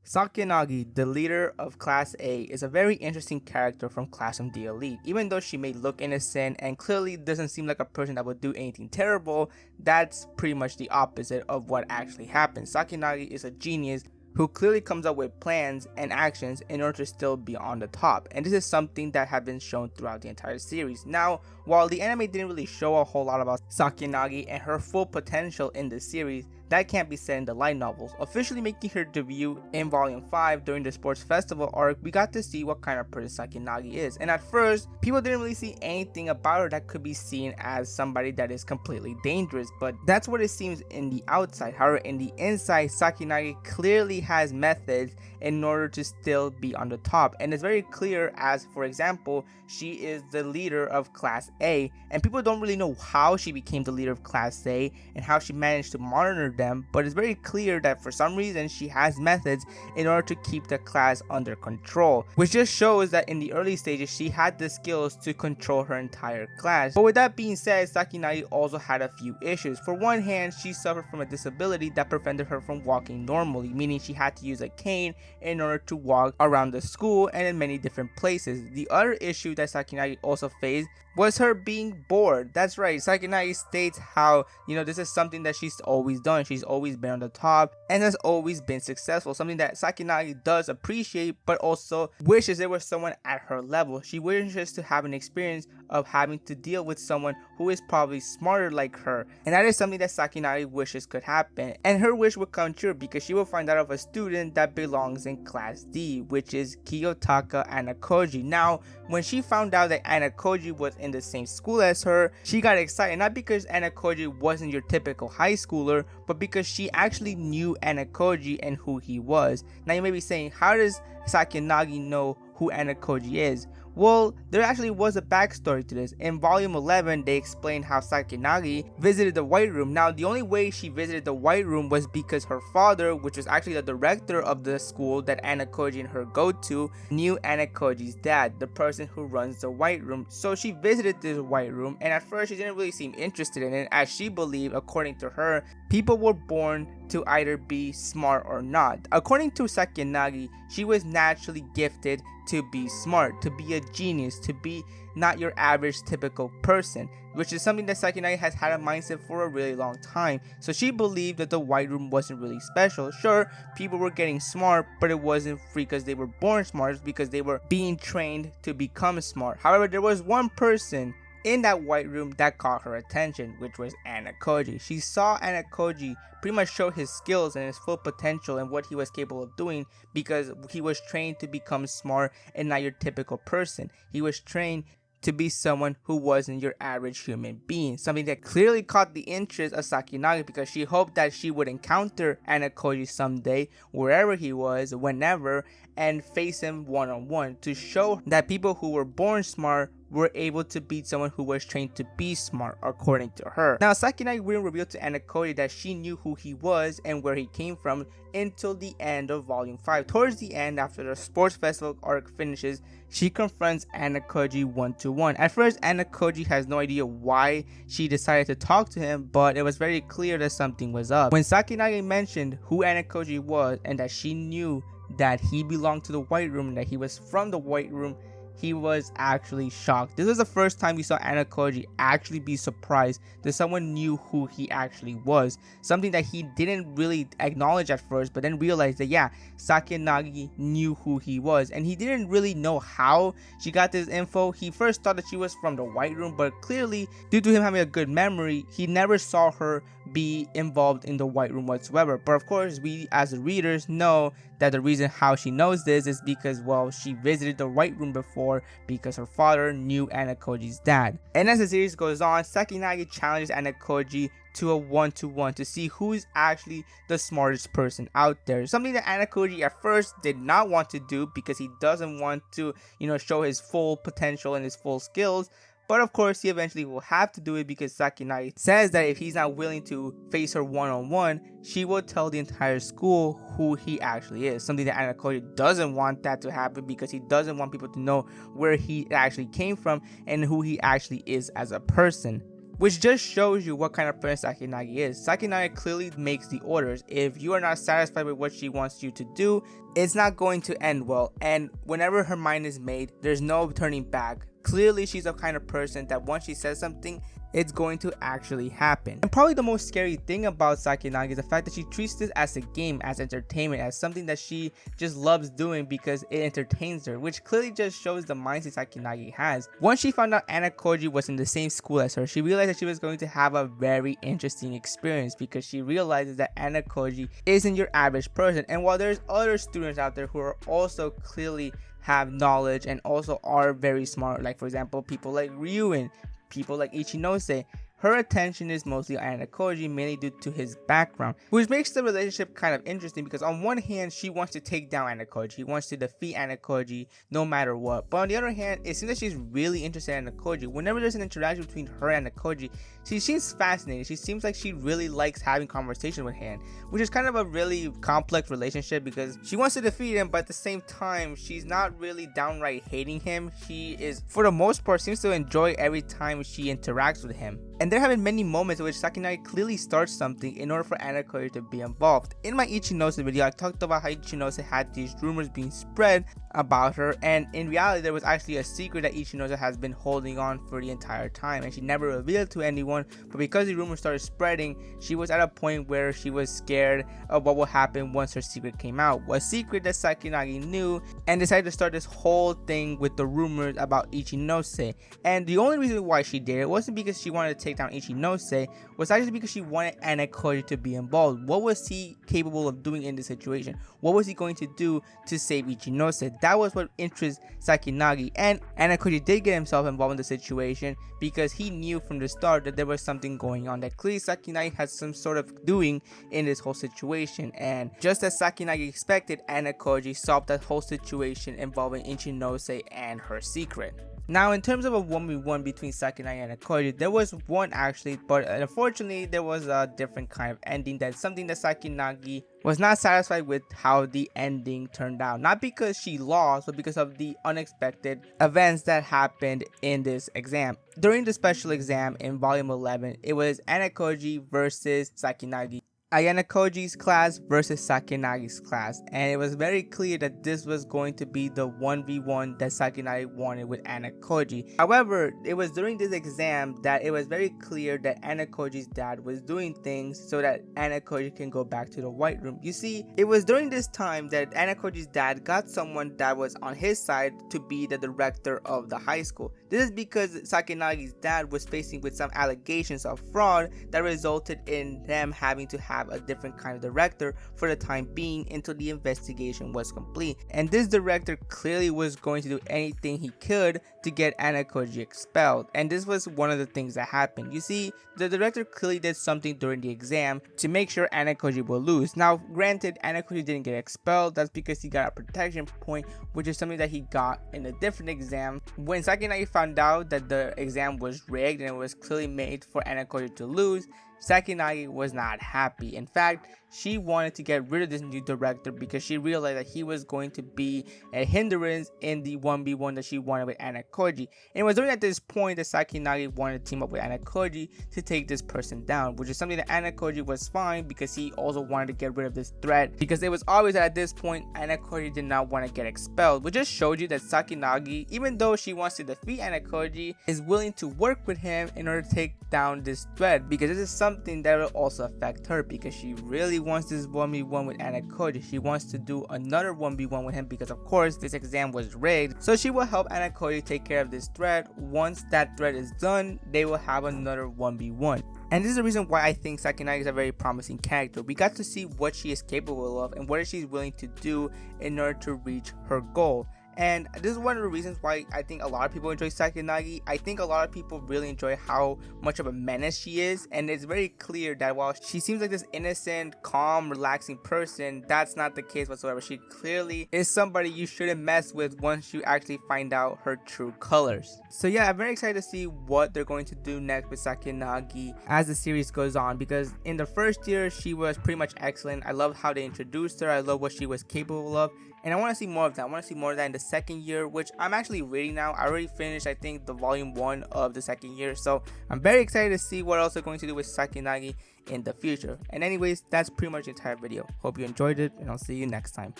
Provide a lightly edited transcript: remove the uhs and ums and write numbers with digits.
Sakayanagi, the leader of Class A, is a very interesting character from Class of the Elite. Even though she may look innocent and clearly doesn't seem like a person that would do anything terrible, that's pretty much the opposite of what actually happens. Sakayanagi is a genius who clearly comes up with plans and actions in order to still be on the top, and this is something that has been shown throughout the entire series. Now, while the anime didn't really show a whole lot about Sakayanagi and her full potential in the series, that can't be said in the light novels. Officially making her debut in Volume 5 during the Sports Festival arc, we got to see what kind of person Sakayanagi is, and at first, people didn't really see anything about her that could be seen as somebody that is completely dangerous, but that's what it seems in the outside. However, in the inside, Sakayanagi clearly has methods in order to still be on the top, and it's very clear as, for example, she is the leader of Class A, and people don't really know how she became the leader of Class A and how she managed to monitor them, but it's very clear that for some reason she has methods in order to keep the class under control, which just shows that in the early stages she had the skills to control her entire class. But with that being said, Sakayanagi also had a few issues. For one hand, she suffered from a disability that prevented her from walking normally, meaning she had to use a cane in order to walk around the school and in many different places. The other issue that Sakayanagi also faced was her being bored. That's right, Sakayanagi states how, this is something that she's always done. She's always been on the top and has always been successful, something that Sakayanagi does appreciate, but also wishes there was someone at her level. She wishes to have an experience of having to deal with someone who is probably smarter like her, and that is something that Sakayanagi wishes could happen, and her wish would come true because she will find out of a student that belongs in Class D, which is Kiyotaka Anakoji. Now, when she found out that Anakoji was in the same school as her, she got excited, not because Anakoji wasn't your typical high schooler, but because she actually knew Anakoji and who he was. Now you may be saying, how does Sakayanagi know who Anakoji is? Well, there actually was a backstory to this. In Volume 11, they explained how Sakayanagi visited the White Room. Now, the only way she visited the White Room was because her father, which was actually the director of the school that Anakoji and her go to, knew Anakoji's dad, the person who runs the White Room. So she visited this White Room, and at first she didn't really seem interested in it, as she believed, according to her, people were born to either be smart or not. According to Sakayanagi, she was naturally gifted to be smart, to be a genius, to be not your average typical person, which is something that Sakayanagi has had a mindset for a really long time. So she believed that the White Room wasn't really special. Sure, people were getting smart, but it wasn't free because they were born smart, it's because they were being trained to become smart. However, there was one person in that White Room that caught her attention, which was Anakoji. She saw Anakoji pretty much show his skills and his full potential and what he was capable of doing, because he was trained to become smart and not your typical person. He was trained to be someone who wasn't your average human being, something that clearly caught the interest of Sakayanagi, because she hoped that she would encounter Anakoji someday, wherever he was, whenever, and face him one-on-one to show that people who were born smart were able to beat someone who was trained to be smart, according to her. Now, Sakayanagi wouldn't reveal to Anakoji that she knew who he was and where he came from until the end of Volume 5. Towards the end, after the Sports Festival arc finishes, she confronts Anakoji one-to-one. At first, Anakoji has no idea why she decided to talk to him, but it was very clear that something was up. When Sakayanagi mentioned who Anakoji was and that she knew that he belonged to the White Room and that he was from the White Room, he was actually shocked. This was the first time we saw Anakoji actually be surprised that someone knew who he actually was. Something that he didn't really acknowledge at first, but then realized that yeah, Sakayanagi knew who he was. And he didn't really know how she got this info. He first thought that she was from the White Room, but clearly, due to him having a good memory, he never saw her be involved in the White Room whatsoever. But of course, we as the readers know that the reason how she knows this is because, well, she visited the White Room before because her father knew Anakoji's dad. And as the series goes on, Sakayanagi challenges Anakoji to a one-to-one to see who is actually the smartest person out there. Something that Anakoji at first did not want to do because he doesn't want to, show his full potential and his full skills. But of course, he eventually will have to do it because Sakayanagi says that if he's not willing to face her one-on-one, she will tell the entire school who he actually is. Something that Anakoji doesn't want that to happen because he doesn't want people to know where he actually came from and who he actually is as a person. which just shows you what kind of person Sakayanagi is. Sakayanagi clearly makes the orders. If you are not satisfied with what she wants you to do, it's not going to end well, and whenever her mind is made, there's no turning back. Clearly, she's the kind of person that once she says something, it's going to actually happen. And probably the most scary thing about Sakayanagi is the fact that she treats this as a game, as entertainment, as something that she just loves doing because it entertains her, which clearly just shows the mindset Sakayanagi has. Once she found out Anna Koji was in the same school as her, she realized that she was going to have a very interesting experience, because she realizes that Anna Koji isn't your average person. And while there's other students out there who are also clearly have knowledge and also are very smart, like for example people like Ryuen, people like Ichinose, her attention is mostly on Anna Koji, mainly due to his background, which makes the relationship kind of interesting, because on one hand she wants to take down Anna Koji, she wants to defeat Anna Koji no matter what, but on the other hand it seems that she's really interested in Anna Koji. Whenever there's an interaction between her and Anna Koji, she seems fascinated. She seems like she really likes having conversation with him, which is kind of a really complex relationship, because she wants to defeat him, but at the same time she's not really downright hating him. She is, for the most part, seems to enjoy every time she interacts with him. And there have been many moments in which Sakayanagi clearly starts something in order for Anna Koji to be involved. In my Ichinose video, I talked about how Ichinose had these rumors being spread about her, and in reality there was actually a secret that Ichinose has been holding on for the entire time, and she never revealed it to anyone. But because the rumors started spreading, she was at a point where she was scared of what would happen once her secret came out, a secret that Sakayanagi knew, and decided to start this whole thing with the rumors about Ichinose. And the only reason why she did it wasn't because she wanted to take down Ichinose, was actually because she wanted Anna Koji to be involved. What was he capable of doing in this situation? What was he going to do to save Ichinose? That was what interests Sakayanagi, and Anna Koji did get himself involved in the situation because he knew from the start that there was something going on, that clearly Sakayanagi had some sort of doing in this whole situation. And just as Sakayanagi expected, Anna Koji solved that whole situation involving Ichinose and her secret. Now, in terms of a 1v1 between Sakayanagi and Koji, there was one actually, but unfortunately there was a different kind of ending. That's something that Sakayanagi was not satisfied with how the ending turned out. Not because she lost, but because of the unexpected events that happened in this exam. During the special exam in volume 11, it was Anna Koji versus Sakayanagi. Ayana Koji's class versus Sakayanagi's class, and it was very clear that this was going to be the 1v1 that Sakayanagi wanted with Anna Koji. However, it was during this exam that it was very clear that Anna Koji's dad was doing things so that Anna Koji can go back to the White Room. You see, it was during this time that Anna Koji's dad got someone that was on his side to be the director of the high school. This is because Sakayanagi's dad was facing with some allegations of fraud that resulted in them having to have a different kind of director for the time being until the investigation was complete. And this director clearly was going to do anything he could to get Anna Koji expelled. And this was one of the things that happened. You see, the director clearly did something during the exam to make sure Anna Koji will lose. Now, granted, Anna Koji didn't get expelled. That's because he got a protection point, which is something that he got in a different exam. When Sakayanagi found out that the exam was rigged and it was clearly made for Anna Koji to lose, Sakayanagi was not happy. In fact, she wanted to get rid of this new director because she realized that he was going to be a hindrance in the 1v1 that she wanted with Anna Koji. And it was during at this point that Sakayanagi wanted to team up with Anna Koji to take this person down, which is something that Anna Koji was fine because he also wanted to get rid of this threat, because it was obvious that at this point Anna Koji did not want to get expelled, which just showed you that Sakayanagi, even though she wants to defeat Anna Koji, is willing to work with him in order to take down this threat, because this is something that will also affect her, because she really wants this 1v1 with Anna Koji. She wants to do another 1v1 with him because of course this exam was rigged. So she will help Anna Koji take care of this threat. Once that threat is done, they will have another 1v1. And this is the reason why I think Sakayanagi is a very promising character. We got to see what she is capable of and what she's willing to do in order to reach her goal. And this is one of the reasons why I think a lot of people enjoy Sakayanagi. I think a lot of people really enjoy how much of a menace she is. And it's very clear that while she seems like this innocent, calm, relaxing person, that's not the case whatsoever. She clearly is somebody you shouldn't mess with once you actually find out her true colors. So yeah, I'm very excited to see what they're going to do next with Sakayanagi as the series goes on. Because in the first year, she was pretty much excellent. I love how they introduced her. I love what she was capable of. And I want to see more of that. I want to see more of that in the second year, which I'm actually reading now. I already finished, I think, the volume 1 of the second year, so I'm very excited to see what else they're going to do with Sakayanagi in the future. And anyways, that's pretty much the entire video. Hope you enjoyed it, and I'll see you next time.